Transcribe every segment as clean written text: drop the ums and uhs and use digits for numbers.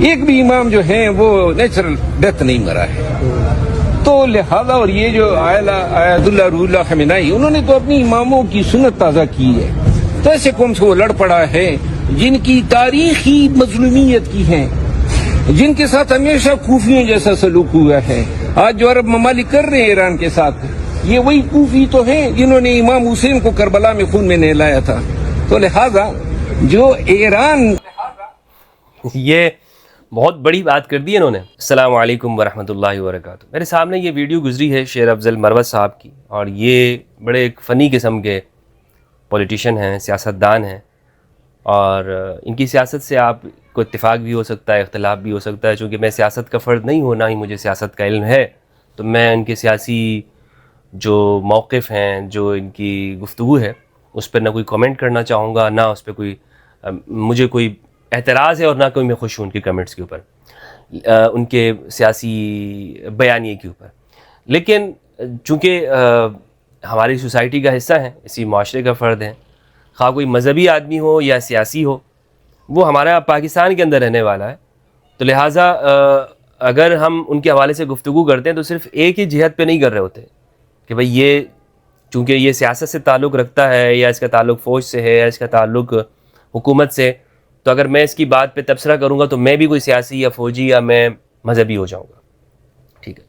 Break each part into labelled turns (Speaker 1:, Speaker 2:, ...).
Speaker 1: ایک بھی امام جو ہیں وہ نیچرل ڈیتھ نہیں مرا ہے. تو لہذا اور یہ جو آیت اللہ روح اللہ خمینائی انہوں نے تو اپنی اماموں کی سنت تازہ کی ہے. تو ایسے قوم سے وہ لڑ پڑا ہے جن کی تاریخی مظلومیت کی ہیں, جن کے ساتھ ہمیشہ کوفیوں جیسا سلوک ہوا ہے. آج جو عرب ممالک کر رہے ہیں ایران کے ساتھ, یہ وہی کوفی تو ہیں جنہوں نے امام حسین کو کربلا میں خون میں نہلایا تھا. تو لہذا جو ایران,
Speaker 2: یہ بہت بڑی بات کر دی انہوں نے. السلام علیکم ورحمۃ اللہ وبرکاتہ. میرے سامنے یہ ویڈیو گزری ہے شیر افضل مروت صاحب کی, اور یہ بڑے ایک فنی قسم کے پولیٹیشین ہیں, سیاستدان ہیں, اور ان کی سیاست سے آپ کو اتفاق بھی ہو سکتا ہے, اختلاف بھی ہو سکتا ہے. چونکہ میں سیاست کا فرد نہیں ہوں, نہ ہی مجھے سیاست کا علم ہے, تو میں ان کے سیاسی جو موقف ہیں, جو ان کی گفتگو ہے, اس پر نہ کوئی کامنٹ کرنا چاہوں گا, نہ اس پہ کوئی مجھے کوئی اعتراض ہے, اور نہ کوئی میں خوش ہوں ان کے کمنٹس کے اوپر, ان کے سیاسی بیانیے کے اوپر. لیکن چونکہ ہماری سوسائٹی کا حصہ ہیں, اسی معاشرے کا فرد ہیں, خواہ کوئی مذہبی آدمی ہو یا سیاسی ہو, وہ ہمارا پاکستان کے اندر رہنے والا ہے. تو لہٰذا اگر ہم ان کے حوالے سے گفتگو کرتے ہیں تو صرف ایک ہی جہت پہ نہیں کر رہے ہوتے کہ بھئی یہ چونکہ یہ سیاست سے تعلق رکھتا ہے, یا اس کا تعلق فوج سے ہے, یا اس کا تعلق حکومت سے, تو اگر میں اس کی بات پہ تبصرہ کروں گا تو میں بھی کوئی سیاسی یا فوجی یا میں مذہبی ہو جاؤں گا. ٹھیک ہے,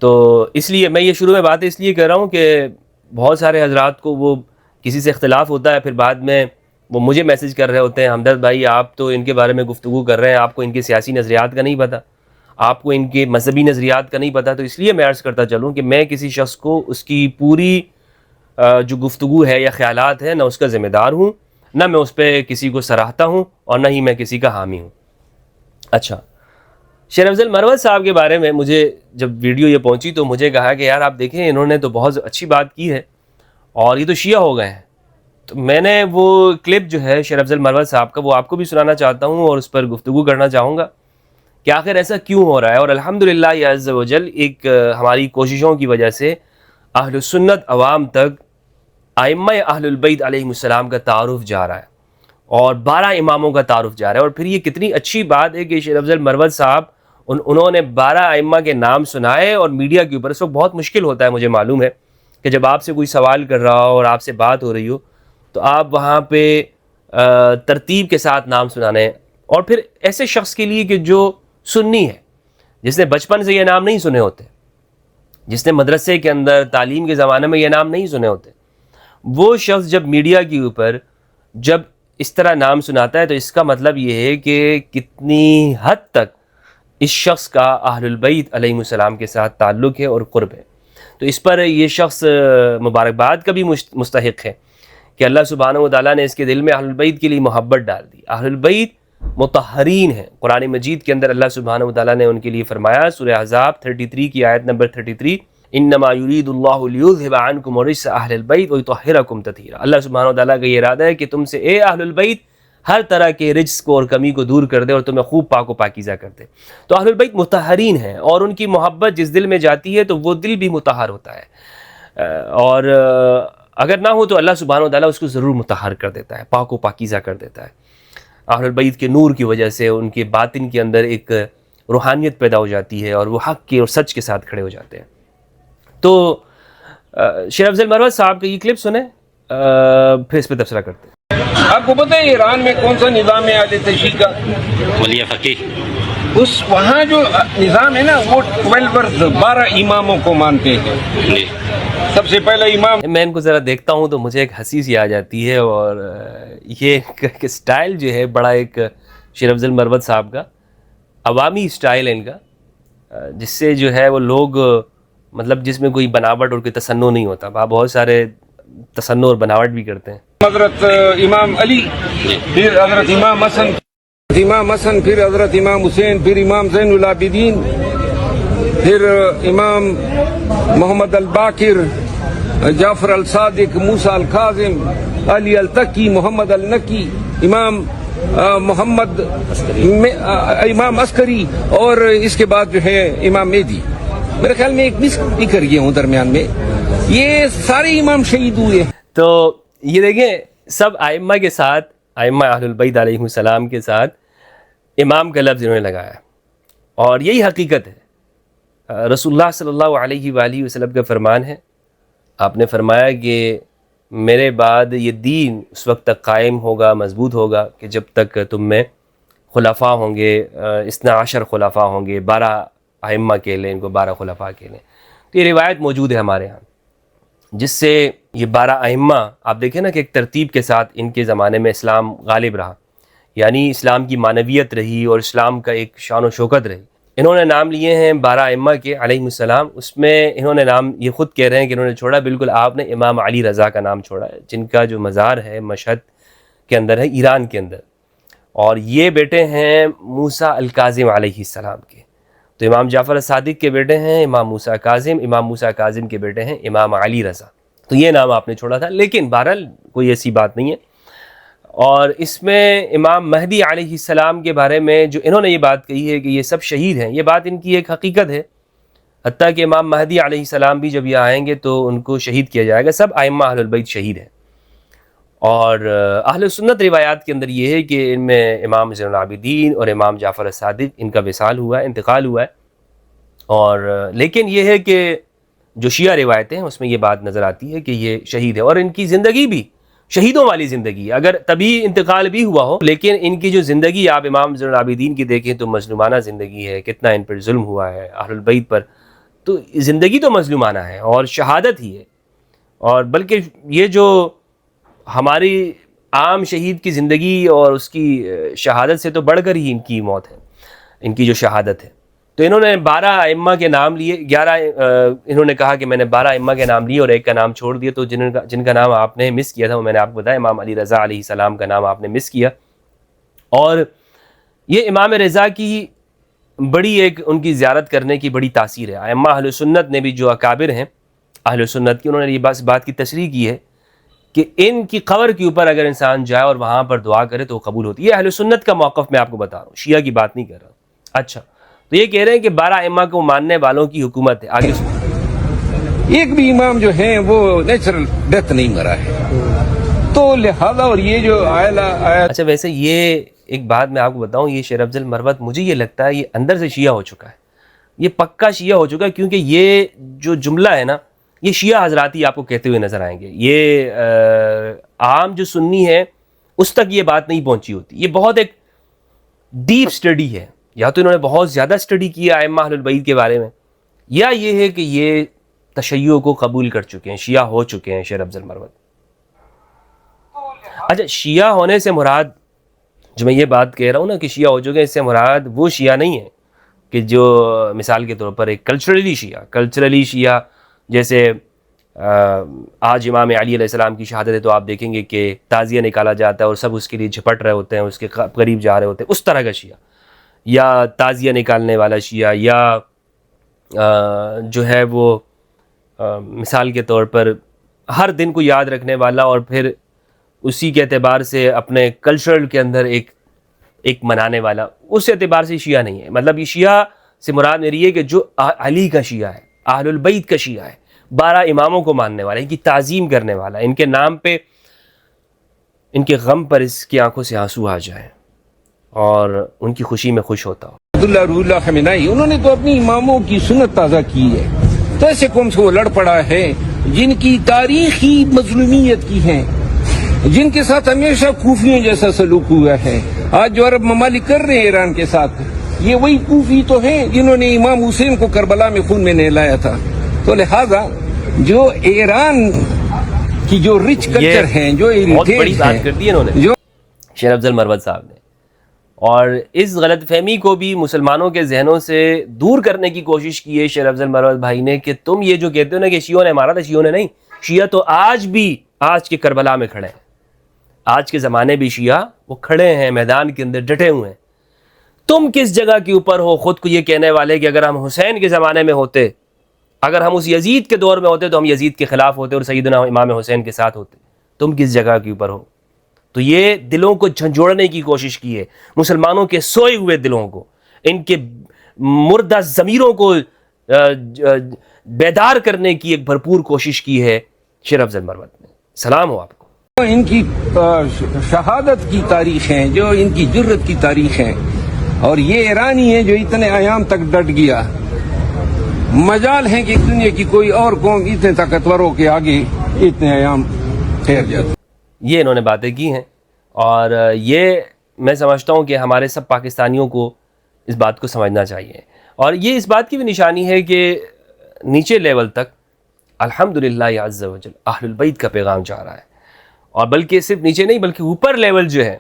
Speaker 2: تو اس لیے میں یہ شروع میں بات اس لیے کر رہا ہوں کہ بہت سارے حضرات کو وہ کسی سے اختلاف ہوتا ہے, پھر بعد میں وہ مجھے میسج کر رہے ہوتے ہیں, ہمدرد بھائی آپ تو ان کے بارے میں گفتگو کر رہے ہیں, آپ کو ان کے سیاسی نظریات کا نہیں پتہ, آپ کو ان کے مذہبی نظریات کا نہیں پتہ. تو اس لیے میں عرض کرتا چلوں کہ میں کسی شخص کو اس کی پوری جو گفتگو ہے یا خیالات ہیں, نہ اس کا ذمہ دار ہوں, نہ میں اس پہ کسی کو سراہتا ہوں, اور نہ ہی میں کسی کا حامی ہوں. اچھا, شیر افضل مروت صاحب کے بارے میں مجھے جب ویڈیو یہ پہنچی تو مجھے کہا کہ یار آپ دیکھیں انہوں نے تو بہت اچھی بات کی ہے, اور یہ تو شیعہ ہو گئے ہیں. تو میں نے وہ کلپ جو ہے شیر افضل مروت صاحب کا, وہ آپ کو بھی سنانا چاہتا ہوں, اور اس پر گفتگو کرنا چاہوں گا کہ آخر ایسا کیوں ہو رہا ہے. اور الحمدللہ یا عز و جل ایک ہماری کوششوں کی وجہ سے اہل سنت عوام تک ائمہ اہل البیت علیہم السلام کا تعارف جا رہا ہے, اور 12 اماموں کا تعارف جا رہا ہے. اور پھر یہ کتنی اچھی بات ہے کہ شیر افضل مروت صاحب انہوں نے 12 ائمہ کے نام سنائے, اور میڈیا کے اوپر اس وقت بہت مشکل ہوتا ہے, مجھے معلوم ہے, کہ جب آپ سے کوئی سوال کر رہا ہو اور آپ سے بات ہو رہی ہو تو آپ وہاں پہ ترتیب کے ساتھ نام سنانے, اور پھر ایسے شخص کے لیے کہ جو سنی ہے, جس نے بچپن سے یہ نام نہیں سنے ہوتے, جس نے مدرسے کے اندر تعلیم کے زمانے میں یہ نام نہیں سنے ہوتے, وہ شخص جب میڈیا کے اوپر جب اس طرح نام سناتا ہے تو اس کا مطلب یہ ہے کہ کتنی حد تک اس شخص کا اہل البیت علیہم السلام کے ساتھ تعلق ہے اور قرب ہے. تو اس پر یہ شخص مبارکباد کا بھی مستحق ہے کہ اللہ سبحانہ و تعالیٰ نے اس کے دل میں اہل البیت کے لیے محبت ڈال دی. اہل البیت مطہرین ہیں. قرآن مجید کے اندر اللہ سبحانہ و تعالیٰ نے ان کے لیے فرمایا, سورہ احزاب 33 کی آیت نمبر 33, انما یرید اللہ لیذھب عنکم الرجس اہل البیت ویطہرکم تطہیرا. اللہ سبحانہ و تعالیٰ کا یہ ارادہ ہے کہ تم سے اے اہل البیت ہر طرح کے رجس کو اور کمی کو دور کر دے, اور تمہیں خوب پاک و پاکیزہ کر دے. تو اہل البیت مطہرین ہیں, اور ان کی محبت جس دل میں جاتی ہے تو وہ دل بھی مطہر ہوتا ہے, اور اگر نہ ہو تو اللہ سبحانہ و تعالیٰ اس کو ضرور مطہر کر دیتا ہے, پاک و پاکیزہ کر دیتا ہے. اہل البیت کے نور کی وجہ سے ان کے باطن کے اندر ایک روحانیت پیدا ہو جاتی ہے, اور وہ حق کے اور سچ کے ساتھ کھڑے ہو جاتے ہیں. تو شیر افضل مروت صاحب کا یہ کلپ سنیں, پھر اس پہ تبصرہ کرتے ہیں.
Speaker 1: آپ کو پتہ ہے ایران میں کون سا نظام ہے اہل تشیع کا؟
Speaker 3: ولی فقیہ.
Speaker 1: اس وہاں جو نظام ہے نا وہ 12 اماموں کو مانتے ہیں.
Speaker 3: جی.
Speaker 1: سب سے پہلا امام,
Speaker 2: میں ان کو ذرا دیکھتا ہوں تو مجھے ایک ہنسی سی آ جاتی ہے, اور یہ سٹائل جو ہے بڑا ایک شیر افضل مروت صاحب کا عوامی سٹائل ہے ان کا, جس سے جو ہے وہ لوگ مطلب جس میں کوئی بناوٹ اور کوئی تصنع نہیں ہوتا. آپ بہت سارے تصنع اور بناوٹ بھی کرتے ہیں.
Speaker 1: حضرت امام علی, پھر حضرت امام حسن, پھر حضرت امام حسین, پھر امام زین العابدین, پھر امام محمد الباقر, جعفر الصادق, موسیٰ الکاظم, علی التقی, محمد النقی, امام محمد امام عسکری, اور اس کے بعد جو ہے امام مہدی. میرے خیال میں ایک مس بھی کر گیا ہوں درمیان میں, یہ سارے امام شہید ہوئے.
Speaker 2: تو یہ دیکھیں سب ائمہ کے ساتھ, ائمہ اہل البیت علیہم السلام کے ساتھ امام کا لفظ انہوں نے لگایا، اور یہی حقیقت ہے۔ رسول اللہ صلی اللہ علیہ وآلہ وسلم کا فرمان ہے، آپ نے فرمایا کہ میرے بعد یہ دین اس وقت تک قائم ہوگا، مضبوط ہوگا کہ جب تک تم میں خلفاء ہوں گے، 12 خلفاء ہوں گے، 12 ائمہ کہہ لیں، ان کو 12 خلفاء کہہ لیں۔ تو یہ روایت موجود ہے ہمارے ہاں، جس سے یہ 12 ائمہ آپ دیکھیں نا کہ ایک ترتیب کے ساتھ ان کے زمانے میں اسلام غالب رہا، یعنی اسلام کی معنویت رہی اور اسلام کا ایک شان و شوکت رہی۔ انہوں نے نام لیے ہیں 12 ائمہ کے علیہم السلام، اس میں انہوں نے نام یہ خود کہہ رہے ہیں کہ انہوں نے چھوڑا، بالکل آپ نے امام علی رضا کا نام چھوڑا ہے، جن کا جو مزار ہے مشہد کے اندر ہے، ایران کے اندر، اور یہ بیٹے ہیں موسیٰ الکاظم علیہ السلام کے۔ تو امام جعفر صادق کے بیٹے ہیں امام موسیٰ کاظم، امام موسیٰ کاظم کے بیٹے ہیں امام علی رضا، تو یہ نام آپ نے چھوڑا تھا، لیکن بہرحال کوئی ایسی بات نہیں ہے۔ اور اس میں امام مہدی علیہ السلام کے بارے میں جو انہوں نے یہ بات کہی ہے کہ یہ سب شہید ہیں، یہ بات ان کی ایک حقیقت ہے، حتیٰ کہ امام مہدی علیہ السلام بھی جب یہ آئیں گے تو ان کو شہید کیا جائے گا، سب ائمہ اہل البیت شہید ہیں۔ اور اہل سنت روایات کے اندر یہ ہے کہ ان میں امام زین العابدین اور امام جعفر صادق ان کا وصال ہوا ہے، انتقال ہوا ہے، اور لیکن یہ ہے کہ جو شیعہ روایتیں ہیں اس میں یہ بات نظر آتی ہے کہ یہ شہید ہے، اور ان کی زندگی بھی شہیدوں والی زندگی ہے، اگر تبھی انتقال بھی ہوا ہو، لیکن ان کی جو زندگی آپ امام زین العابدین کی دیکھیں تو مظلومانہ زندگی ہے، کتنا ان پر ظلم ہوا ہے اہل البیت پر، تو زندگی تو مظلومانہ ہے اور شہادت ہی ہے، اور بلکہ یہ جو ہماری عام شہید کی زندگی اور اس کی شہادت سے تو بڑھ کر ہی ان کی موت ہے، ان کی جو شہادت ہے۔ تو انہوں نے 12 ائمہ کے نام لیے، 11 انہوں نے کہا کہ میں نے 12 ائمہ کے نام لیے اور ایک کا نام چھوڑ دیا، تو جن کا نام آپ نے مس کیا تھا وہ میں نے آپ کو بتایا، امام علی رضا علیہ السلام کا نام آپ نے مس کیا، اور یہ امام رضا کی بڑی ایک ان کی زیارت کرنے کی بڑی تاثیر ہے۔ ائمہ اہل سنت نے بھی جو اکابر ہیں اہل سنت کی، انہوں نے یہ بات کی تشریح کی ہے کہ ان کی قبر کے اوپر اگر انسان جائے اور وہاں پر دعا کرے تو وہ قبول ہوتی ہے۔ یہ اہل سنت کا موقف میں آپ کو بتا رہا ہوں، شیعہ کی بات نہیں کر رہا ہوں۔ اچھا، تو یہ کہہ رہے ہیں کہ 12 ائمہ کو ماننے والوں کی حکومت ہے۔ آگے سنیں،
Speaker 1: ایک بھی امام جو ہیں وہ نیچرل ڈیتھ نہیں مرا ہے، تو لہذا اور یہ جو آیت
Speaker 2: اچھا ویسے یہ ایک بات میں آپ کو بتاؤں، یہ شیر افضل مروت مجھے یہ لگتا ہے یہ اندر سے شیعہ ہو چکا ہے، یہ پکا شیعہ ہو چکا ہے، کیونکہ یہ جو جملہ ہے نا یہ شیعہ حضراتی آپ کو کہتے ہوئے نظر آئیں گے، یہ عام جو سنی ہے اس تک یہ بات نہیں پہنچی ہوتی۔ یہ بہت ایک ڈیپ سٹڈی ہے، یا تو انہوں نے بہت زیادہ سٹڈی کیا ائمہ اہل البیت کے بارے میں، یا یہ ہے کہ یہ تشیع کو قبول کر چکے ہیں، شیعہ ہو چکے ہیں شیر افضل مروت۔ اچھا، شیعہ ہونے سے مراد، جو میں یہ بات کہہ رہا ہوں نا کہ شیعہ ہو چکے ہیں، اس سے مراد وہ شیعہ نہیں ہے کہ جو مثال کے طور پر ایک کلچرلی شیعہ جیسے آج امام علی علیہ السلام کی شہادت ہے تو آپ دیکھیں گے کہ تعزیہ نکالا جاتا ہے اور سب اس کے لیے جھپٹ رہے ہوتے ہیں، اس کے قریب جا رہے ہوتے ہیں، اس طرح کا شیعہ، یا تعزیہ نکالنے والا شیعہ، یا جو ہے وہ مثال کے طور پر ہر دن کو یاد رکھنے والا اور پھر اسی کے اعتبار سے اپنے کلچرل کے اندر ایک منانے والا، اس اعتبار سے شیعہ نہیں ہے۔ مطلب یہ شیعہ سے مراد میری ہے کہ جو علی کا شیعہ ہے، اہل البیت کا شیعہ ہے، 12 اماموں کو ماننے والا، ان کی تعظیم کرنے والا، ان کے نام پہ، ان کے غم پر اس کی آنکھوں سے آنسو آ جائیں اور ان کی خوشی میں خوش ہوتا ہو۔
Speaker 1: عبداللہ روح اللہ خمینائی، انہوں نے تو اپنی اماموں کی سنت تازہ کی ہے، تو ایسے قوم سے وہ لڑ پڑا ہے جن کی تاریخی مظلومیت کی ہیں، جن کے ساتھ ہمیشہ کوفیوں جیسا سلوک ہوا ہے۔ آج جو عرب ممالک کر رہے ہیں ایران کے ساتھ، یہ وہی کوفی تو ہیں جنہوں نے امام حسین کو کربلا میں خون میں نہلایا تھا۔ تو لہذا جو ایران کی جو رچ کلچر ہیں، جو
Speaker 2: بہت بڑی بات کر دی انہوں نے شیر افضل مروت صاحب نے، اور اس غلط فہمی کو بھی مسلمانوں کے ذہنوں سے دور کرنے کی کوشش کی ہے شیر افضل مروت بھائی نے، کہ تم یہ جو کہتے ہو نا کہ شیعوں نے مارا تھا، شیعوں نے نہیں، شیعہ تو آج بھی آج کے کربلا میں کھڑے ہیں، آج کے زمانے بھی شیعہ وہ کھڑے ہیں میدان کے اندر ڈٹے ہوئے ہیں۔ تم کس جگہ کے اوپر ہو خود کو یہ کہنے والے کہ اگر ہم حسین کے زمانے میں ہوتے، اگر ہم اس یزید کے دور میں ہوتے تو ہم یزید کے خلاف ہوتے اور سیدنا امام حسین کے ساتھ ہوتے، تم کس جگہ کے اوپر ہو؟ تو یہ دلوں کو جھنجھوڑنے کی کوشش کی ہے، مسلمانوں کے سوئے ہوئے دلوں کو، ان کے مردہ ضمیروں کو بیدار کرنے کی ایک بھرپور کوشش کی ہے شیر افضل مروت نے۔ سلام ہو آپ کو۔
Speaker 1: ان کی شہادت کی تاریخ ہیں، جو ان کی جرت کی تاریخ ہیں، اور یہ ایرانی ہے جو اتنے ایام تک ڈٹ گیا. مجال ہے کہ دنیا کی کوئی اور قوم اتنے طاقتور ہو کے آگے اتنے ایام ٹھہر جاتے.
Speaker 2: یہ انہوں نے باتیں کی ہیں، اور یہ میں سمجھتا ہوں کہ ہمارے سب پاکستانیوں کو اس بات کو سمجھنا چاہیے. اور یہ اس بات کی بھی نشانی ہے کہ نیچے لیول تک الحمدللہ عز و جل اہل البیت کا پیغام جا رہا ہے. اور بلکہ صرف نیچے نہیں بلکہ اوپر لیول جو ہے،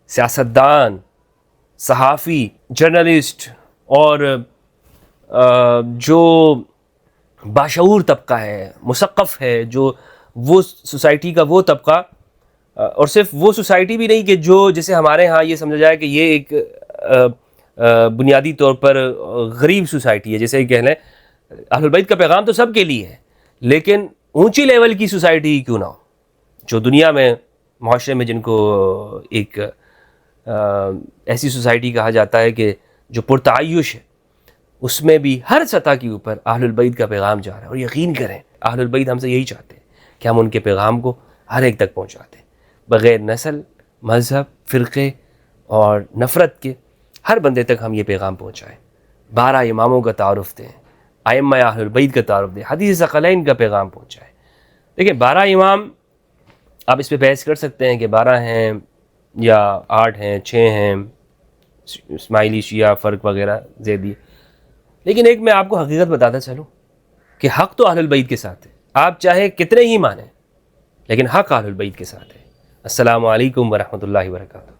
Speaker 2: سیاستدان، صحافی، جرنلسٹ اور جو باشعور طبقہ ہے، مثقف ہے، جو وہ سوسائٹی کا وہ طبقہ، اور صرف وہ سوسائٹی بھی نہیں کہ جو جیسے ہمارے ہاں یہ سمجھا جائے کہ یہ ایک بنیادی طور پر غریب سوسائٹی ہے، جیسے کہہ لیں اہل البیت کا پیغام تو سب کے لیے ہے، لیکن اونچی لیول کی سوسائٹی ہی کیوں نہ ہو، جو دنیا میں معاشرے میں جن کو ایک ایسی سوسائٹی کہا جاتا ہے کہ جو پرتعیش ہے، اس میں بھی ہر سطح کے اوپر اہل البیت کا پیغام جا رہا ہے. اور یقین کریں اہل البیت ہم سے یہی چاہتے ہیں کہ ہم ان کے پیغام کو ہر ایک تک پہنچاتے ہیں، بغیر نسل، مذہب، فرقے اور نفرت کے ہر بندے تک ہم یہ پیغام پہنچائیں. 12 اماموں کا تعارف دیں، ائمہ اہل البیت کا تعارف دیں، حدیث ثقلین کا پیغام پہنچائیں. دیکھیں 12 امام آپ اس پہ بحث کر سکتے ہیں کہ 12 ہیں یا 8 ہیں، 6 ہیں، اسماعیلی، شیعہ، فرق وغیرہ، زیدی، لیکن ایک میں آپ کو حقیقت بتاتا چلوں کہ حق تو اہل البیت کے ساتھ ہے. آپ چاہے کتنے ہی مانیں لیکن حق اہل البیت کے ساتھ ہے. السلام علیکم ورحمۃ اللہ وبرکاتہ.